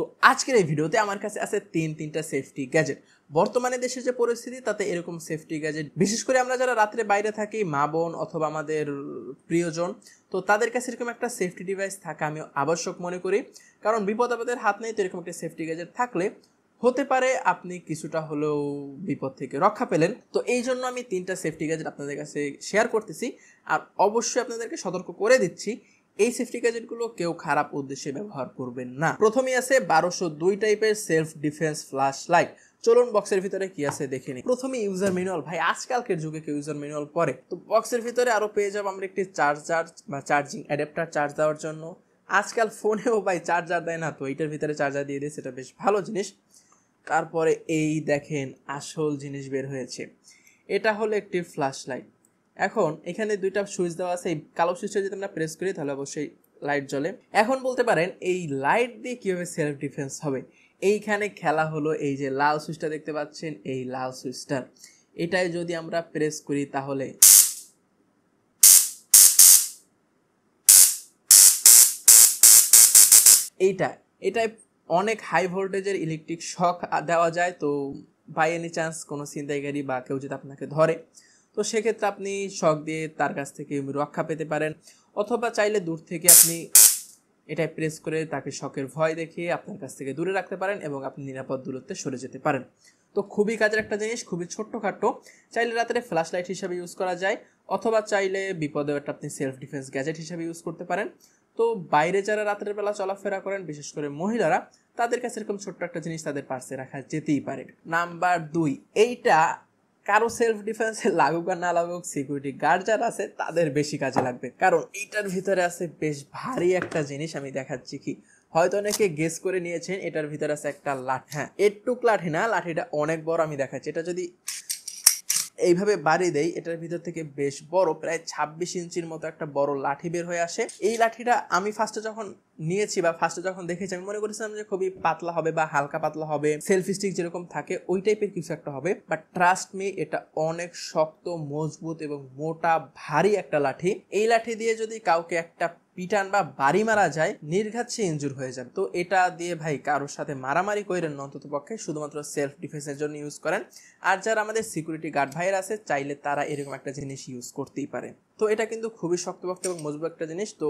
তো আজকের এই ভিডিওতে আমার কাছে আছে তিনটা সেফটি গ্যাজেট। বর্তমানে দেশের যে পরিস্থিতি তাতে এরকম সেফটি গ্যাজেট, বিশেষ করে আমরা যারা রাত্রে বাইরে থাকি, মা বোন অথবা আমাদের প্রিয়জন, তো তাদের কাছে এরকম একটা সেফটি ডিভাইস থাকা আমি আবশ্যক মনে করি। কারণ বিপদ আপদের হাত নেই, তো এরকম একটা সেফটি গ্যাজেট থাকলে হতে পারে আপনি কিছুটা হলেও বিপদ থেকে রক্ষা পেলেন। তো এই জন্য আমি তিনটা সেফটি গ্যাজেট আপনাদের কাছে শেয়ার করতেছি, আর অবশ্যই আপনাদেরকে সতর্ক করে দিচ্ছি এই সেফটি গ্যাজেটগুলো কেউ খারাপ উদ্দেশ্যে ব্যবহার করবেন না। প্রথমেই আছে 1202 টাইপের সেলফ ডিফেন্স ফ্ল্যাশ লাইট। চলুন বক্সের ভিতরে কি আছে দেখে নিই। প্রথমে ইউজার ম্যানুয়াল। ভাই আজকালকের যুগে কেউ ইউজার ম্যানুয়াল পড়ে? তো বক্সের ভিতরে আরো পেয়ে যাবো আমরা একটি চার্জার বা চার্জিং অ্যাডাপ্টার চার্জ দেওয়ার জন্য। আজকাল ফোনেও ভাই চার্জার দেয় না, তো এইটার ভিতরে চার্জার দিয়ে দিয়েছে, এটা বেশ ভালো জিনিস। তারপরে এই দেখেন আসল জিনিস বের হয়েছে, এটা হলো একটি ফ্ল্যাশ লাইট। এখন এখানে দুইটা সুইচ দেওয়া আছে, এই কালো সুইচটা যদি আমরা প্রেস করি তাহলে অবশ্যই লাইট জ্বলে। এখন বলতে পারেন এই লাইট দিয়ে কীভাবে সেলফ ডিফেন্স হবে। এইখানে খেলা হলো এই যে লাল সুইচটা দেখতে পাচ্ছেন, এই লাল সুইচটা, এটাই যদি আমরা প্রেস করি তাহলে এটাই অনেক হাই ভোল্টেজের ইলেকট্রিক শক দেওয়া যায়। তো বাই এনি চান্স কোনো ছিনতাইকারী বা কেউ যদি আপনাকে ধরে, তো সেক্ষেত্রে আপনি শক দিয়ে তার কাছ থেকে রক্ষা পেতে পারেন, অথবা চাইলে দূর থেকে আপনি এটাই প্রেস করে তাকে শকের ভয় দেখিয়ে আপনার কাছ থেকে দূরে রাখতে পারেন এবং আপনি নিরাপদ দূরত্বে সরে যেতে পারেন। তো খুবই কাজের একটা জিনিস, খুবই ছোট্টখাটো, চাইলে রাত্রে ফ্ল্যাশ লাইট হিসাবে ইউজ করা যায়, অথবা চাইলে বিপদে একটা আপনি সেলফ ডিফেন্স গ্যাজেট হিসাবে ইউজ করতে পারেন। তো বাইরে যারা রাতের বেলা চলাফেরা করেন, বিশেষ করে মহিলারা, তাদের কাছে এরকম ছোট্ট একটা জিনিস তাদের পার্সে রাখা যেতেই পারে। নাম্বার 2, এইটা কারো সেলফ ডিফেন্সে লাগুক আর না লাগুক, সিকিউরিটি গার্ড যারা আছে তাদের বেশি কাজে লাগবে, কারণ এইটার ভিতরে আছে বেশ ভারী একটা জিনিস। আমি দেখাচ্ছি কি, হয়তো অনেকে গেস করে নিয়েছেন এটার ভিতরে আছে একটা লাঠি। হ্যাঁ, একটু লাঠি না, লাঠিটা অনেক বড়। আমি দেখাচ্ছি, এটা যদি এইভাবে বাড়িয়ে দেই, এটার ভিতর থেকে বেশ বড়, প্রায় 26 ইঞ্চির মতো একটা বড় লাঠি বের হয়ে আসে। এই লাঠিটা আমি ফার্স্টে যখন নিয়েছি বা ফার্স্টে যখন দেখেছি, আমি মনে করেছিলাম যে খুবই পাতলা হবে বা হালকা পাতলা হবে, সেলফি স্টিক যেরকম থাকে ওই টাইপের কিছু একটা হবে, বাট ট্রাস্ট মি, এটা অনেক শক্ত, মজবুত এবং মোটা, ভারী একটা লাঠি। এই লাঠি দিয়ে যদি কাউকে একটা পিটান বা বাড়ি মারা যায়, নির্ঘাত সে ইনজুর হয়ে যাবে। তো এটা দিয়ে ভাই কারোর সাথে মারামারি করেন না, অন্তত পক্ষে শুধুমাত্র সেলফ ডিফেন্সের জন্য ইউজ করেন। আর যারা আমাদের সিকিউরিটি গার্ড ভাইয়ের আছে, চাইলে তারা এরকম একটা জিনিস ইউজ করতেই পারে। তো এটা কিন্তু খুবই শক্তপোক্ত এবং মজবুত একটা জিনিস। তো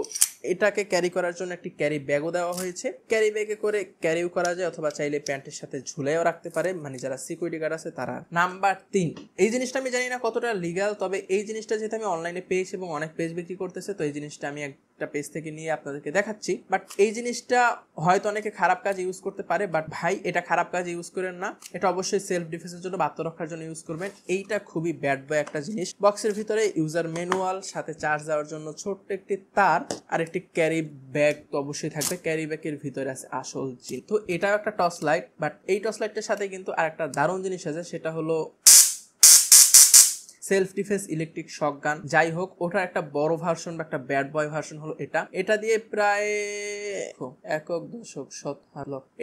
এটাকে ক্যারি করার জন্য একটি ক্যারি ব্যাগও দেওয়া হয়েছে, ক্যারি ব্যাগে করে ক্যারিও করা যায়, অথবা চাইলে প্যান্টের সাথে ঝুলাইও রাখতে পারে, মানে যারা সিকিউরিটি গার্ড আছে তারা। নাম্বার 3, এই জিনিসটা আমি জানি না কতটা লিগ্যাল, তবে এই জিনিসটা যেহেতু আমি অনলাইনে পেয়েছি এবং অনেক পেজ বিক্রি করতেছে, তো এই জিনিসটা আমি একটা পেজ থেকে নিয়ে আপনাদেরকে দেখাচ্ছি। বাট এই জিনিসটা হয়তো অনেকে খারাপ কাজ ইউজ করতে পারে, বাট ভাই এটা খারাপ কাজ ইউজ করেন না, এটা অবশ্যই সেলফ ডিফেন্সের জন্য বা আত্মরক্ষার জন্য ইউজ করবেন। এইটা খুবই ব্যাড বয় একটা জিনিস। বক্সের ভিতরে ইউজার ম্যানুয়াল, সাথে চার্জ দেওয়ার জন্য ছোট্ট একটি তার, আর একটি ক্যারি ব্যাগ তো অবশ্যই থাকবে। ক্যারি ব্যাগের ভিতরে আছে আসল জিনিস। তো এটাও একটা টর্চ লাইট, বাট এই টর্চ লাইটটার সাথে কিন্তু আর একটা দারুণ জিনিস আছে, সেটা হলো সেলফ ডিফেন্স ইলেকট্রিক শক গান। যাই হোক, ওটার একটা বড় ভার্সন বা একটা ব্যাড বয় ভার্সন হলো এটা দিয়ে প্রায় একক দশক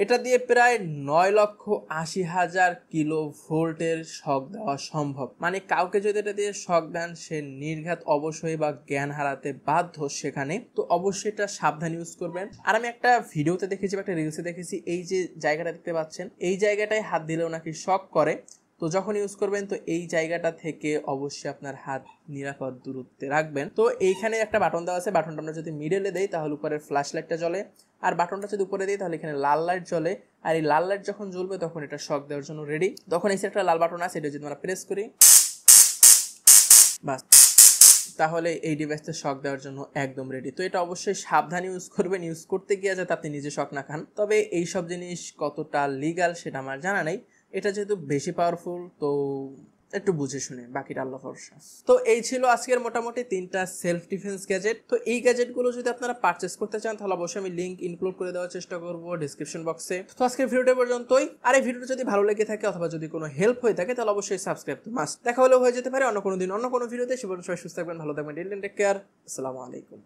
এটা দিয়ে প্রায় 9,80,000 কিলো ভোল্টের শক দেওয়া সম্ভব। মানে কাউকে যদি এটা দিয়ে শক দেন, সে নির্ঘাত অবশ্যই বা জ্ঞান হারাতে বাধ্য সেখানে। তো অবশ্যই এটা সাবধান ইউজ করবেন। আর আমি একটা ভিডিওতে দেখেছি, একটা রিলসে দেখেছি, এই যে জায়গাটা দেখতে পাচ্ছেন, এই জায়গাটায় হাত দিলেও নাকি শক করে। তো যখন ইউজ করবেন, তো এই জায়গাটা থেকে অবশ্যই আপনার হাত নিরাপদ দূরত্বে রাখবেন। তো এইখানে একটা বাটন দেওয়া আছে, বাটনটা আমরা যদি মিডলে দেই তাহলে উপরের ফ্ল্যাশ লাইটটা জ্বলে, আর বাটনটা যদি উপরে দিই তাহলে এখানে লাল লাইট জ্বলে। আর এই লাল লাইট যখন জ্বলবে তখন এটা শক দেওয়ার জন্য রেডি। তখন এই একটা লাল বাটন আছে, এটা যদি আমরা প্রেস করি, বাস, তাহলে এই ডিভাইসটা শক দেওয়ার জন্য একদম রেডি। তো এটা অবশ্যই সাবধানে ইউজ করবেন, ইউজ করতে গিয়ে যাতে আপনি নিজে শক না খান। তবে এইসব জিনিস কতটা লিগাল সেটা আমার জানা নেই, এটা যেহেতু বেশি পাওয়ারফুল, তো একটু বুঝে শুনে, বাকিটা আল্লাহ ভরসা। তো এই ছিল আজকের মোটামুটি 3টা সেলফ ডিফেন্স গ্যাজেট। তো এই গ্যাজেটগুলো যদি আপনারা পারচেস করতে চান, তাহলে অবশ্যই আমি লিঙ্ক ইনক্লুড করে দেওয়ার চেষ্টা করবো ডিসক্রিপশন বক্সে। তো আজকের ভিডিওটা পর্যন্তই। আর এই ভিডিওটা যদি ভালো লেগে থাকে অথবা যদি কোনো হেল্প হয়ে থাকে, তাহলে অবশ্যই সাবস্ক্রাইব তো মাস্ট। দেখা হলেও হয়ে যেতে পারে অন্য কোনো দিন অন্য কোনো ভিডিওতে। সে পর্যন্ত সবাই সুস্থ থাকবেন, ভালো থাকবেন, টেক কেয়ার, আসসালামু আলাইকুম।